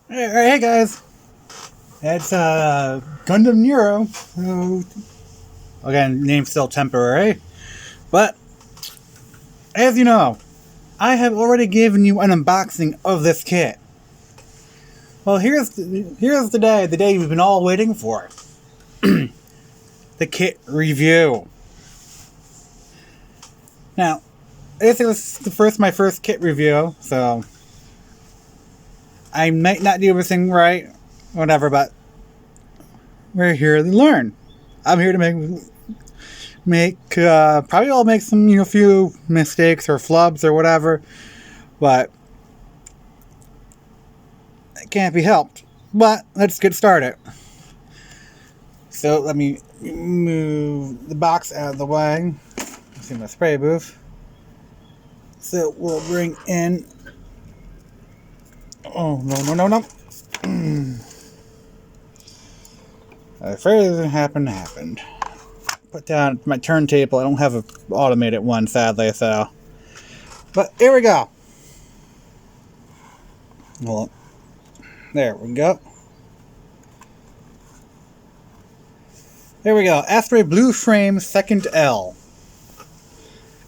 Hey guys, it's Gundam Nero. Again, name's still temporary, but as you know, I have already given you an unboxing of this kit. Well, here's the day you've been all waiting for. The kit review. Now, this is my first kit review, so I might not do everything right, whatever, but we're here to learn. I'm here to probably I'll make some, few mistakes or flubs or whatever, but it can't be helped. But let's get started. So let me move the box out of the way. See my spray booth. So we'll bring in. Oh no! Afraid it happened. Put down my turntable. I don't have an automated one, sadly, so. But here we go. Well, there we go. There we go. Astray Blue Frame 2nd L.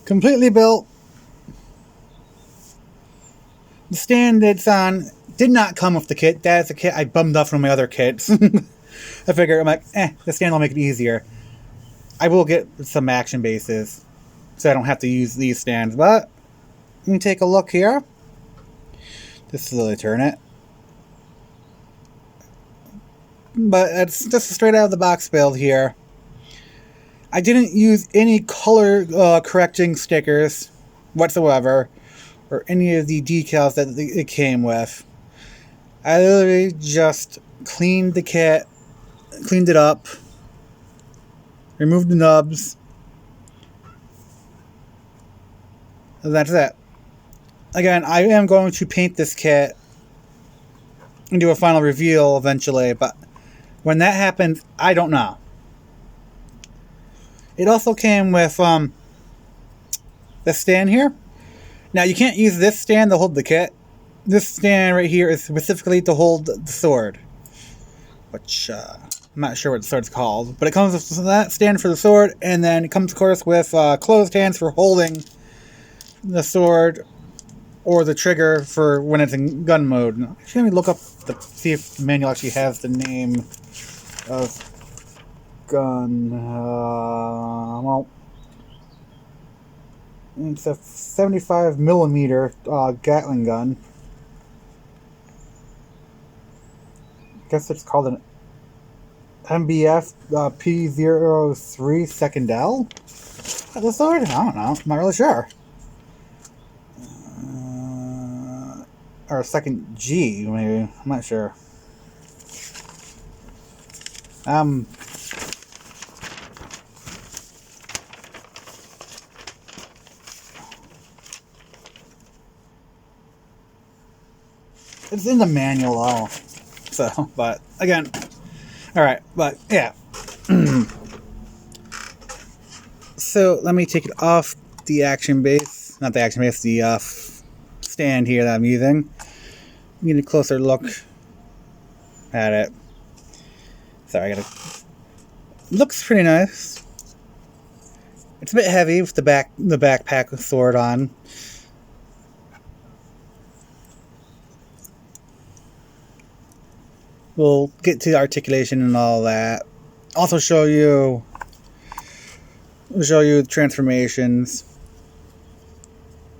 Completely built. The stand it's on did not come with the kit. That is the kit I bummed off from my other kits. I figure, I'm like, the stand will make it easier. I will get some action bases, so I don't have to use these stands. But, let me take a look here. Just slowly turn it. But it's just a straight out of the box build here. I didn't use any color correcting stickers whatsoever, or any of the decals that it came with. I literally just cleaned the kit, cleaned it up, removed the nubs, and that's it. Again, I am going to paint this kit and do a final reveal eventually, but when that happens, I don't know. It also came with this stand here. Now, you can't use this stand to hold the kit. This stand right here is specifically to hold the sword, which I'm not sure what the sword's called, but it comes with that stand for the sword, and then it comes, of course, with closed hands for holding the sword or the trigger for when it's in gun mode. Actually, let me look up see if the manual actually has the name of gun. Well, it's a 75mm Gatling gun. I guess it's called an MBF P03 2nd L. Is that the sword? I don't know. I'm not really sure. Or 2nd G, maybe. I'm not sure. It's in the manual, though. So, but, again, alright, but, yeah. So, let me take it off the action base. Not the action base, the stand here that I'm using. Get a closer look at it. Sorry, looks pretty nice. It's a bit heavy with the backpack sword on. We'll get to the articulation and all that. Also show you the transformations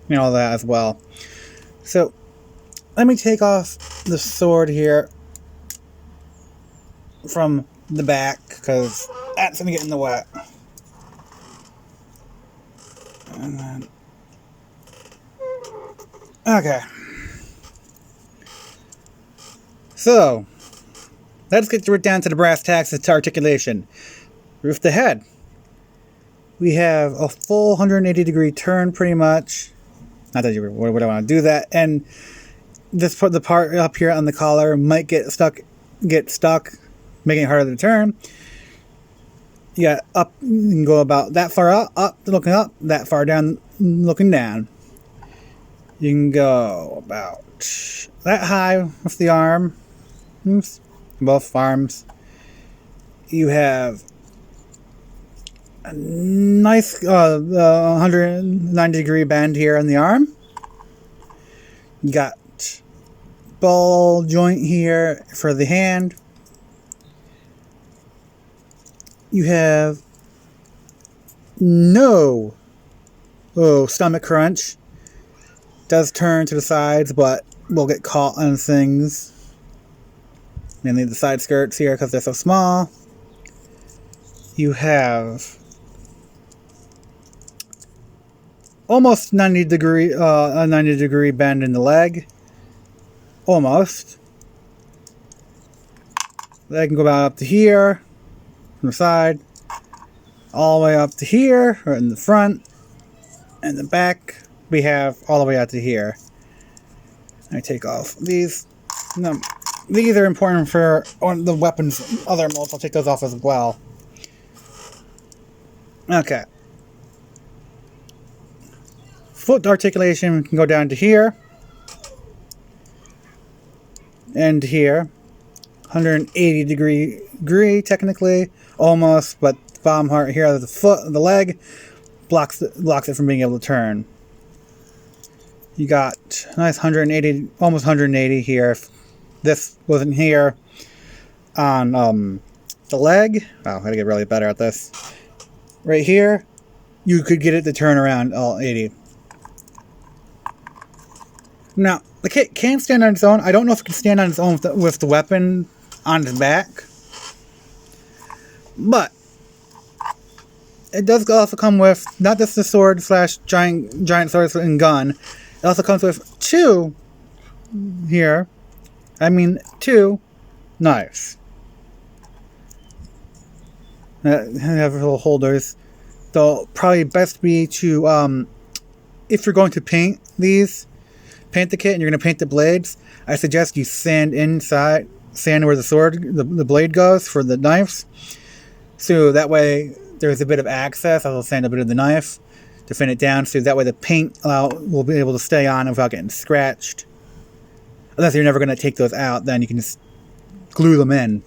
and all that as well. So let me take off the sword here from the back, because that's going to get in the way. And then, okay. So, let's get right down to the brass tacks to articulation. Roof the head. We have a full 180 degree turn pretty much. Not that you would want to do that. And the part up here on the collar might get stuck, making it harder to turn. You got up, you can go about that far up, looking up, that far down, looking down. You can go about that high with the arm, both farms. You have a nice 190-degree bend here in the arm. You got ball joint here for the hand. You have no stomach crunch. Does turn to the sides, but will get caught on things. Mainly the side skirts here because they're so small. You have almost a 90-degree bend in the leg. Almost. Leg can go about up to here from the side, all the way up to here, or in the front, and the back. We have all the way out to here. I take off these. No, these are important for the weapons, other molds. I'll take those off as well. Okay. Foot articulation can go down to here. And here. 180 degree technically. Almost, but the bottom part here, the foot, the leg, blocks it from being able to turn. You got a nice 180, almost 180 here. If this wasn't here on the leg, oh, I gotta get really better at this. Right here, you could get it to turn around all 80. Now, the kit can stand on its own. I don't know if it can stand on its own with the weapon on its back. But it does also come with not just the sword slash giant sword and gun. It also comes with two knives. Have little holders. They'll probably best be to, if you're going to paint the kit and you're going to paint the blades, I suggest you sand where the blade goes for the knives. So that way there's a bit of access. I'll sand a bit of the knife to thin it down, so that way the paint will be able to stay on without getting scratched. Unless you're never going to take those out, then you can just glue them in.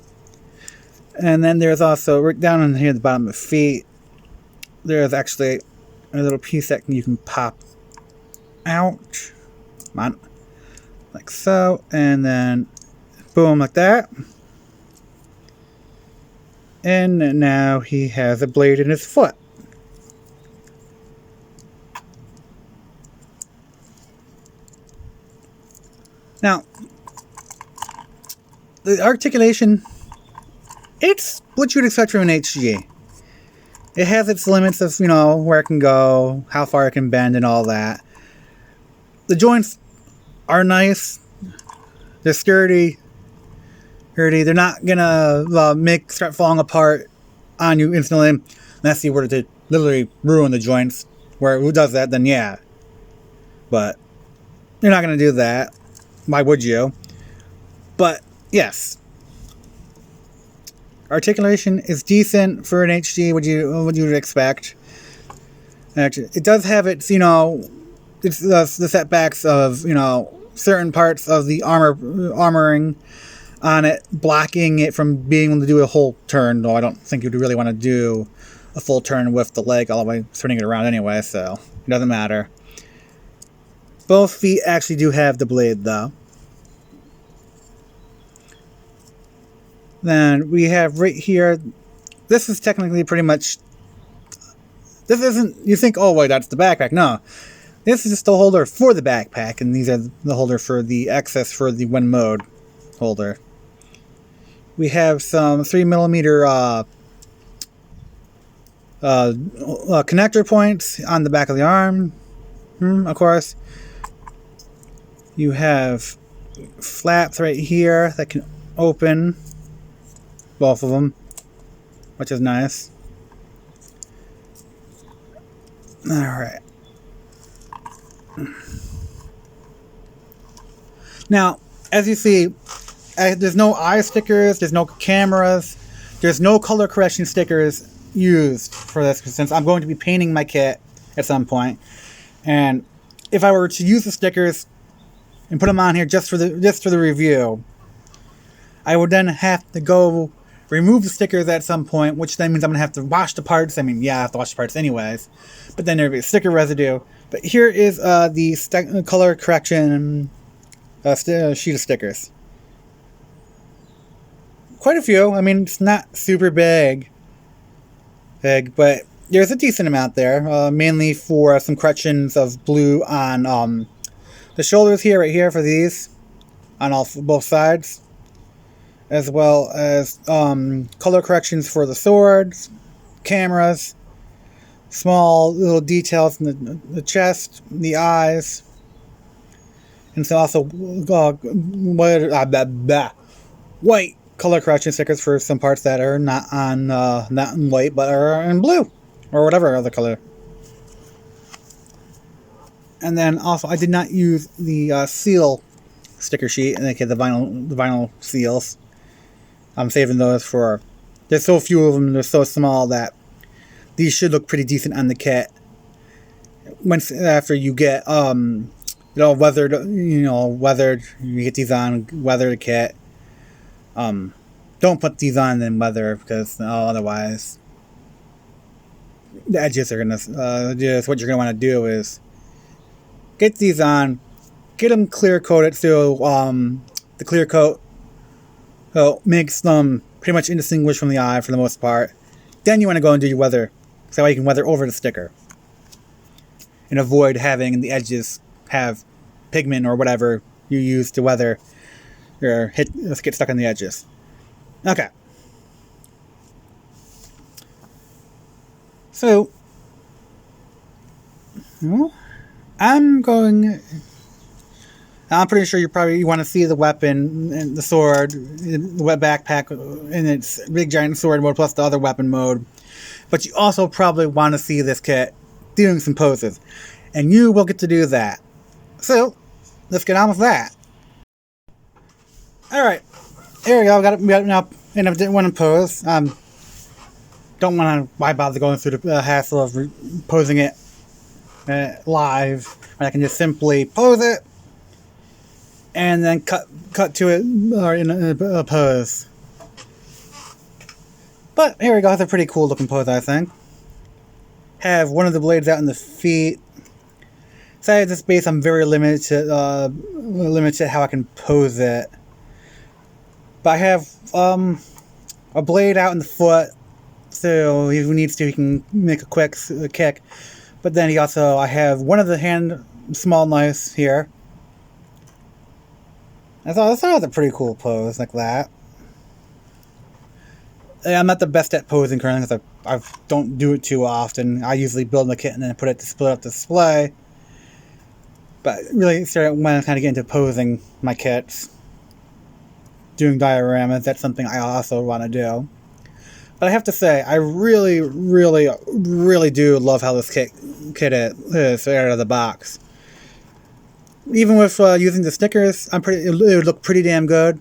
And then there's also, right down in here at the bottom of the feet, there's actually a little piece that you can pop out. Come on. Like so. And then, boom, like that. And now he has a blade in his foot. Now, the articulation, it's what you'd expect from an HG. It has its limits of, where it can go, how far it can bend and all that. The joints are nice. They're sturdy. They're not gonna start falling apart on you instantly unless you were to literally ruin the joints. Where who does that, then yeah. But you're not gonna do that. Why would you? But yes, articulation is decent for an HG. What you would expect. Actually, it does have its it's the setbacks of certain parts of the armoring on it, blocking it from being able to do a whole turn. Though I don't think you'd really want to do a full turn with the leg all the way turning it around anyway, so it doesn't matter. Both feet actually do have the blade though. Then we have right here, this is technically pretty much, this isn't, you think, oh wait, that's the backpack. No, this is just the holder for the backpack, and these are the holder for the access for the one mode holder. We have some 3mm connector points on the back of the arm, of course. You have flaps right here that can open, both of them, which is nice. Alright. Now, as you see, there's no eye stickers, there's no cameras, there's no color correction stickers used for this, since I'm going to be painting my kit at some point. And if I were to use the stickers and put them on here just for the review, I would then have to go remove the stickers at some point, which then means I'm going to have to wash the parts. I mean, yeah, I have to wash the parts anyways. But then there'll be sticker residue. But here is the color correction sheet of stickers. Quite a few. I mean, it's not super big, but there's a decent amount there. Mainly for some corrections of blue on the shoulders here, right here for these, on both sides, as well as color corrections for the swords, cameras, small little details in the chest, the eyes, and so also white color correction stickers for some parts that are not in white but are in blue or whatever other color. And then also I did not use the seal sticker sheet, and the vinyl seals. I'm saving those for. There's so few of them. They're so small that these should look pretty decent on the kit. Once after you get weathered, you get these on, weather the kit. Don't put these on in weather because otherwise the edges are gonna. Just what you're gonna want to do is get these on, get them clear coated so the clear coat makes them pretty much indistinguishable from the eye for the most part. Then you want to go and do your weather, so that way you can weather over the sticker and avoid having the edges have pigment or whatever you use to weather or get stuck on the edges. Okay. So, I'm pretty sure you want to see the weapon and the sword, the web backpack in its big giant sword mode plus the other weapon mode. But you also probably want to see this kit doing some poses. And you will get to do that. So, let's get on with that. Alright, here we go. We got it now in one pose. Don't want to, why bother going through the hassle of posing it live when I can just simply pose it and then cut to it or in a pose. But here we go. It's a pretty cool looking pose, I think. Have one of the blades out in the feet. Besides this base, I'm very limited how I can pose it. But I have a blade out in the foot, so if he needs to, he can make a quick kick. But then I have one of the small knives here. I thought that was a pretty cool pose like that. I'm not the best at posing currently because I don't do it too often. I usually build the kit and then put it to split up display. But really started when I kind of get into posing my kits. Doing dioramas, that's something I also want to do. But I have to say, I really, really, really do love how this kit is out of the box. Even with using the stickers, it would look pretty damn good.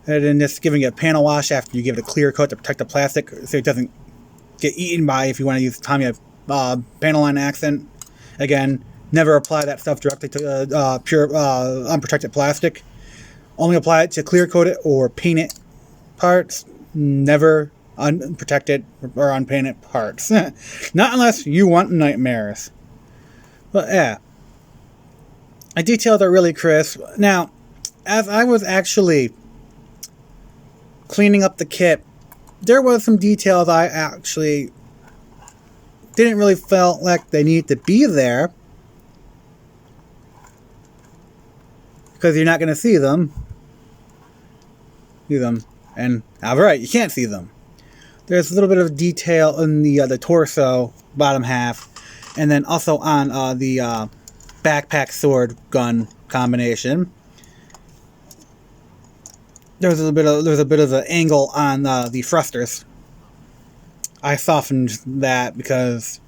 And then just giving it a panel wash after you give it a clear coat to protect the plastic so it doesn't get eaten by if you want to use Tommy panel line accent. Again, never apply that stuff directly to pure unprotected plastic. Only apply it to clear coat it or paint it parts. Never unprotected or unpainted parts. Not unless you want nightmares. But yeah. I detailed it really crisp. Now, as I was actually cleaning up the kit, there was some details I actually didn't really felt like they needed to be there. Because you're not going to see them. And alright, you can't see them. There's a little bit of detail in the torso bottom half, and then also on the backpack sword gun combination. There's a bit of an angle on the thrusters. I softened that because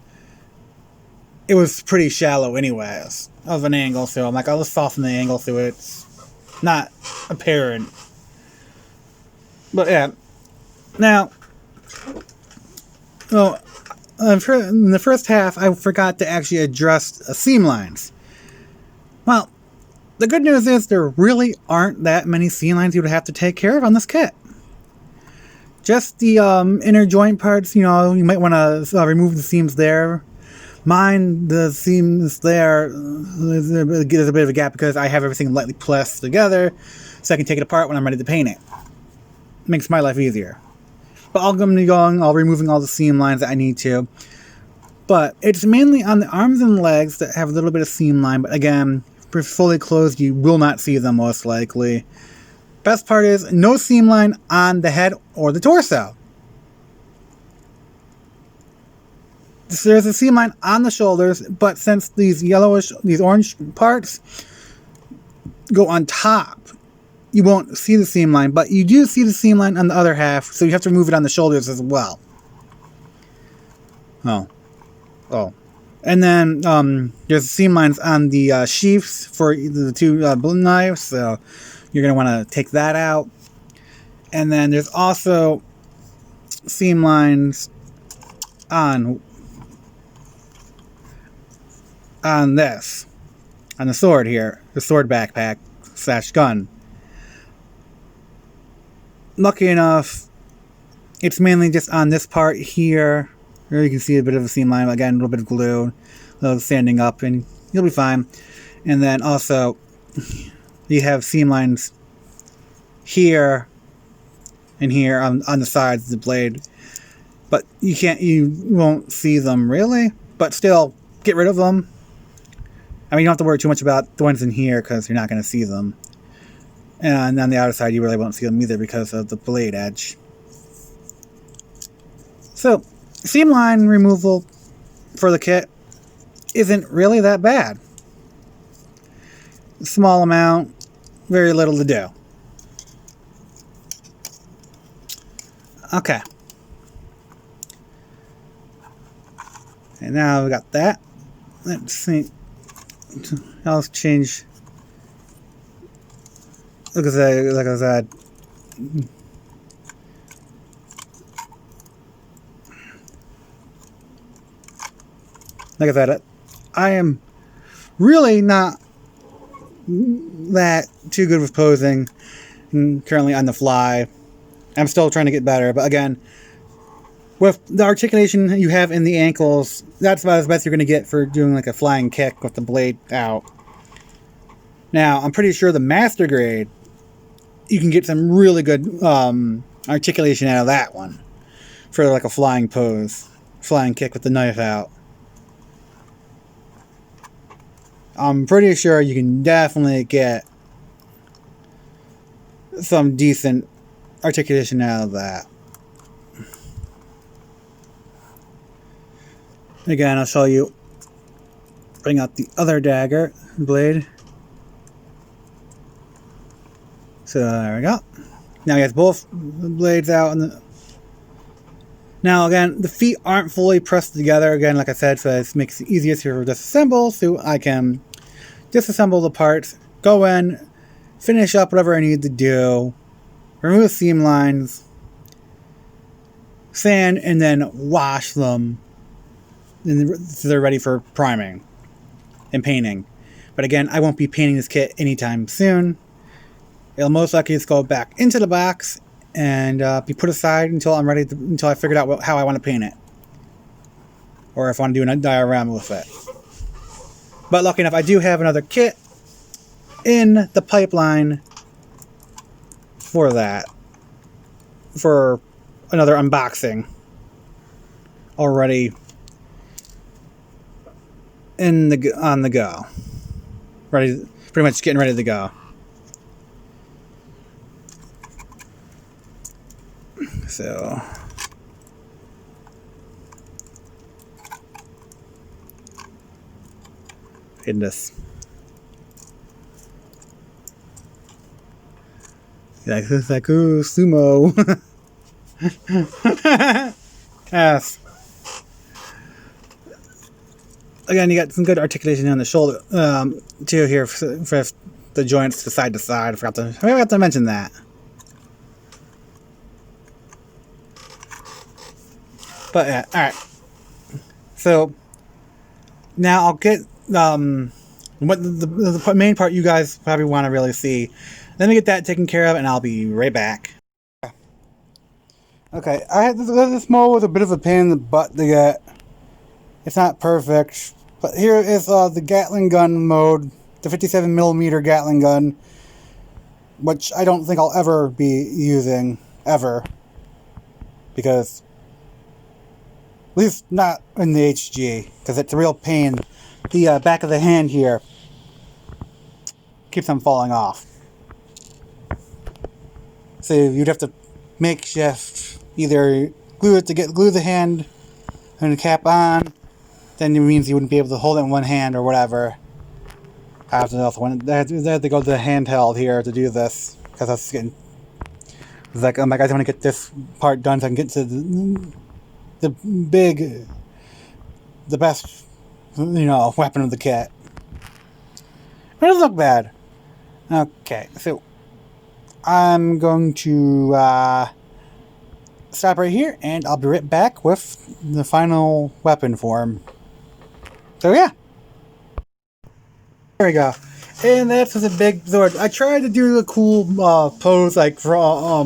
it was pretty shallow anyways of an angle, so I'm like, I'll just soften the angle so it's not apparent. But yeah, now, in the first half, I forgot to actually address seam lines. Well, The good news is there really aren't that many seam lines you would have to take care of on this kit. Just the inner joint parts, you know, you might want to remove the seams there. Mine, the seams there, there's a bit of a gap because I have everything lightly pressed together so I can take it apart when I'm ready to paint it. Makes my life easier. But I'll be going, I'll removing all the seam lines that I need to. But it's mainly on the arms and legs that have a little bit of seam line, but again, if you're fully closed, you will not see them most likely. Best part is no seam line on the head or the torso. So there's a seam line on the shoulders, but since these orange parts go on top, you won't see the seam line, but you do see the seam line on the other half, so you have to remove it on the shoulders as well. Oh. And then there's seam lines on the sheaths for the two knives, so you're going to want to take that out. And then there's also seam lines on this, on the sword here, the sword backpack / gun. Lucky enough, it's mainly just on this part here. Here you can see a bit of a seam line, again, a little bit of glue, a little standing up, and you'll be fine. And then also, you have seam lines here and here on the sides of the blade. But you won't see them really, but still, get rid of them. I mean, you don't have to worry too much about the ones in here because you're not going to see them. And on the outer side, you really won't see them either because of the blade edge. So, seam line removal for the kit isn't really that bad. Small amount, very little to do. Okay. And now we got that. Let's see. I'll change. Like I said. Like I said, I am really not that too good with posing. I'm currently on the fly. I'm still trying to get better, but again, with the articulation you have in the ankles, that's about as best you're going to get for doing like a flying kick with the blade out. Now, I'm pretty sure the master grade, you can get some really good articulation out of that one for like a flying pose, flying kick with the knife out. I'm pretty sure you can definitely get some decent articulation out of that. Again, I'll show you. Bring out the other dagger blade. So there we go. Now he has both blades out. Now again, the feet aren't fully pressed together. Again, like I said, so it makes it easier to disassemble. So I can disassemble the parts, go in, finish up whatever I need to do, remove seam lines, sand, and then wash them. So they're ready for priming and painting. But again, I won't be painting this kit anytime soon. It'll most likely just go back into the box and be put aside until I'm ready until I figured out how I want to paint it, or if I want to do a diorama with it. But lucky enough, I do have another kit in the pipeline for that, for another unboxing already on the go, ready, pretty much getting ready to go. So in this, like this, like ooh, sumo. Yes. Again, you got some good articulation on the shoulder too here for the joints, the side to side. I forgot to mention that. But yeah, all right. So now I'll get What the main part you guys probably want to really see. Let me get that taken care of, and I'll be right back. Okay, I had this mode was a bit of a pain in the butt to get. It's not perfect, but here is the Gatling Gun Mode, the 57mm Gatling gun, which I don't think I'll ever be using, ever, because, at least not in the HG, because it's a real pain. The back of the hand here keeps them falling off. So you'd have to makeshift, either glue the hand and the cap on, then it means you wouldn't be able to hold it in one hand or whatever. I have to know I have to go to the handheld here to do this, because that's getting, it's like, oh my god, I want to get this part done so I can get to the best, weapon of the kit. It doesn't look bad. Okay, so I'm going to stop right here, and I'll be right back with the final weapon form. So yeah. There we go. And that's with a big sword. I tried to do the cool pose, like for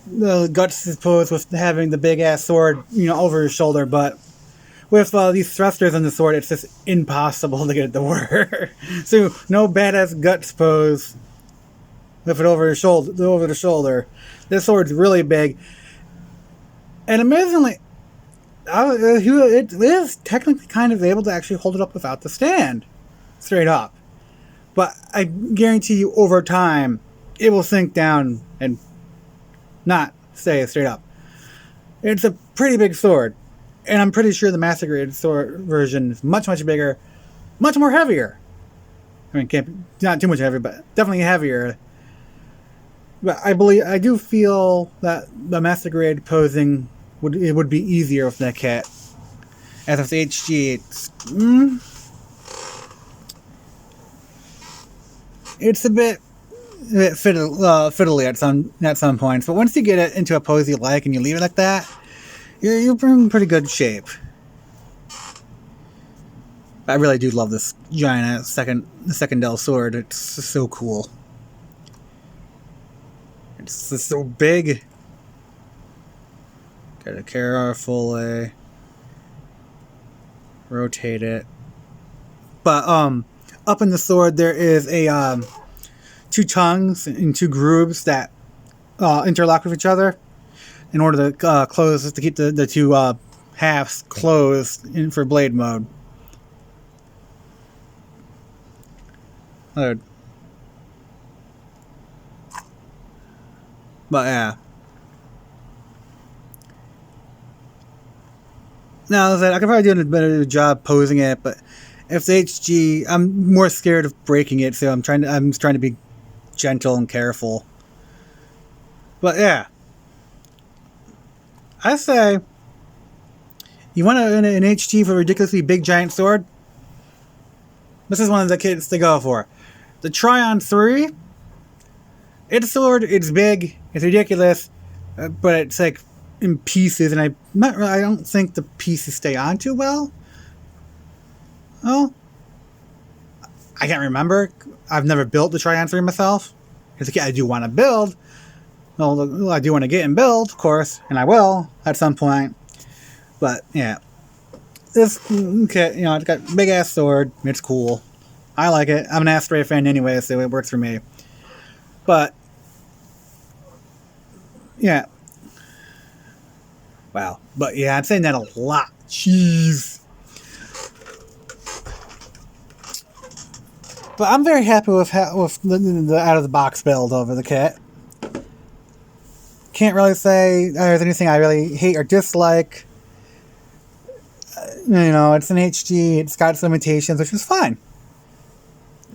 the Guts' pose with having the big ass sword, over his shoulder, but with these thrusters on the sword, it's just impossible to get it to work. So no badass Guts pose with it over his shoulder, over the shoulder. This sword's really big, and amazingly, it is technically kind of able to actually hold it up without the stand, straight up. But I guarantee you, over time, it will sink down and not stay straight up. It's a pretty big sword, and I'm pretty sure the Master Grade sword version is much, much bigger, much more heavier. I mean, not too much heavier, but definitely heavier. But I do feel that the Master Grade posing would be easier with the kit. As with HG, it's a bit fiddly at some points, but once you get it into a pose you like and you leave it like that, you're in pretty good shape. I really do love this giant second Del sword. It's just so cool. It's just so big. Gotta carefully rotate it. But up in the sword there is a two tongues and two grooves that interlock with each other in order to close, to keep the two halves closed for blade mode. But yeah. Now, I could probably do a better job posing it, but if the HG, I'm more scared of breaking it, so I'm trying to be gentle and careful. But yeah, I say, you want an HG for a ridiculously big giant sword? This is one of the kits to go for. The Tryon 3. It's a sword. It's big. It's ridiculous, but it's like in pieces, and I don't think the pieces stay on too well. Oh, I can't remember. I've never built the Tryon 3 myself. It's a kit I do want to build. Well, I do want to get and build, of course, and I will at some point. But yeah, this kit, it's got a big ass sword. It's cool. I like it. I'm an Astray fan anyway, so it works for me. But yeah. Wow. But yeah, I'm saying that a lot. Jeez. But I'm very happy with the out of the box build over the kit. Can't really say there's anything I really hate or dislike. It's an HG. It's got its limitations, which is fine.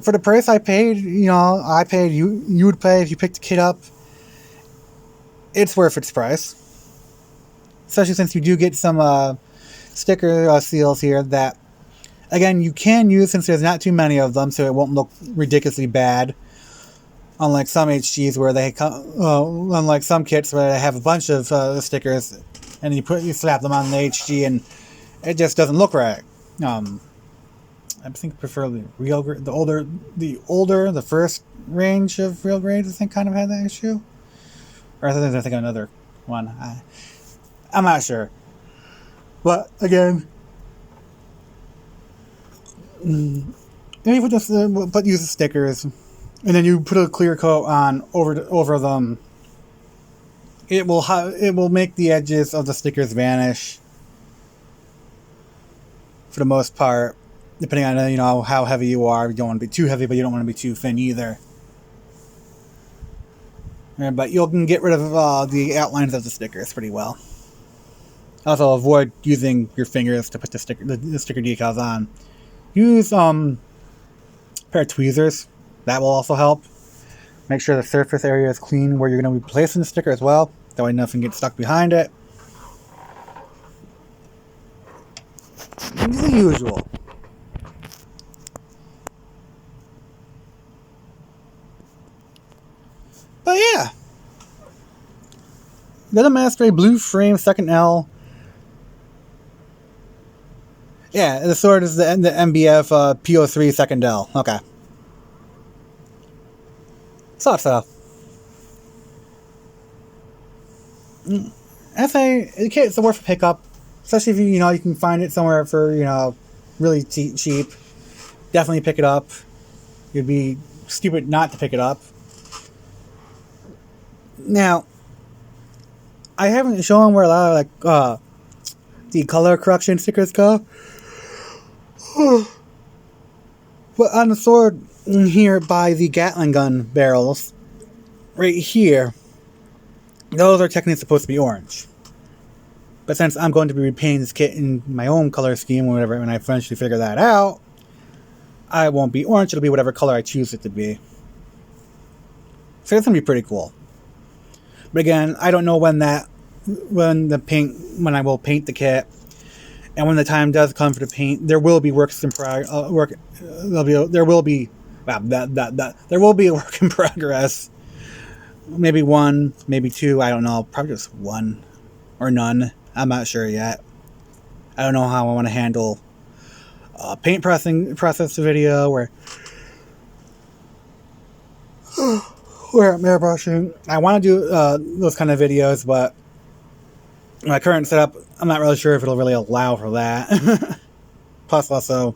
For the price I paid, I paid, you would pay if you picked the kit up. It's worth its price. Especially since you do get some sticker seals here that, again, you can use since there's not too many of them, so it won't look ridiculously bad. Unlike some HGs where they unlike some kits where they have a bunch of stickers, and you slap them on the HG and it just doesn't look right. I think preferably the first range of real grades, I think, kind of had that issue. Or I think another one. I'm not sure. But again, maybe use the stickers, and then you put a clear coat on over them. It will make the edges of the stickers vanish for the most part, depending on how heavy you are. You don't want to be too heavy, but you don't want to be too thin either. But you can get rid of the outlines of the stickers pretty well. Also, avoid using your fingers to put the sticker decals on. Use a pair of tweezers. That will also help. Make sure the surface area is clean where you're going to be placing the sticker as well. That way nothing gets stuck behind it. The usual. But yeah. Gundam Astray Blue Frame 2nd L. Yeah, the sword is the MBF PO3 2nd L. Okay. Thought so. It's worth a pickup, especially if you can find it somewhere for really cheap. Definitely pick it up. You'd be stupid not to pick it up. Now, I haven't shown where a lot of the color correction stickers go. But on the sword here by the Gatling gun barrels, right here, those are technically supposed to be orange. But since I'm going to be repainting this kit in my own color scheme or whatever, when I eventually figure that out, I won't be orange, it'll be whatever color I choose it to be. So it's going to be pretty cool. But again, I don't know when I will paint the kit. And when the time does come for the paint, there will be there will be a work in progress. Maybe one, maybe two, I don't know. Probably just one or none. I'm not sure yet. I don't know how I want to handle paint process video where I'm airbrushing. I want to do those kind of videos, but my current setup, I'm not really sure if it'll really allow for that. Plus, also,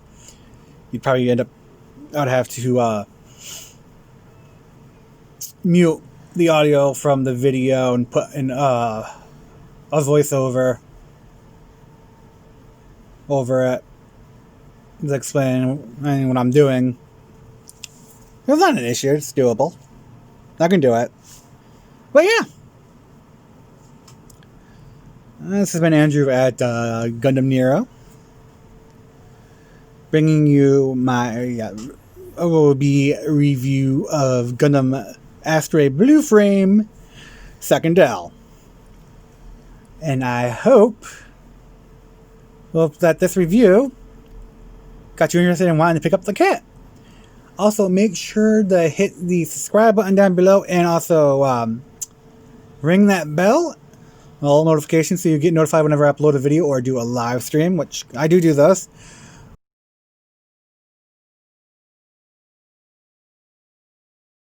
you'd probably I'd have to mute the audio from the video and put in a voiceover over it to explain what I'm doing. It's not an issue, it's doable. I can do it. But yeah. This has been Andrew at Gundam Nero, bringing you my OOB review of Gundam Astray Blue Frame 2nd L. And I hope that this review got you interested in wanting to pick up the kit. Also, make sure to hit the subscribe button down below and also ring that bell, all notifications, so you get notified whenever I upload a video or do a live stream, which I do those.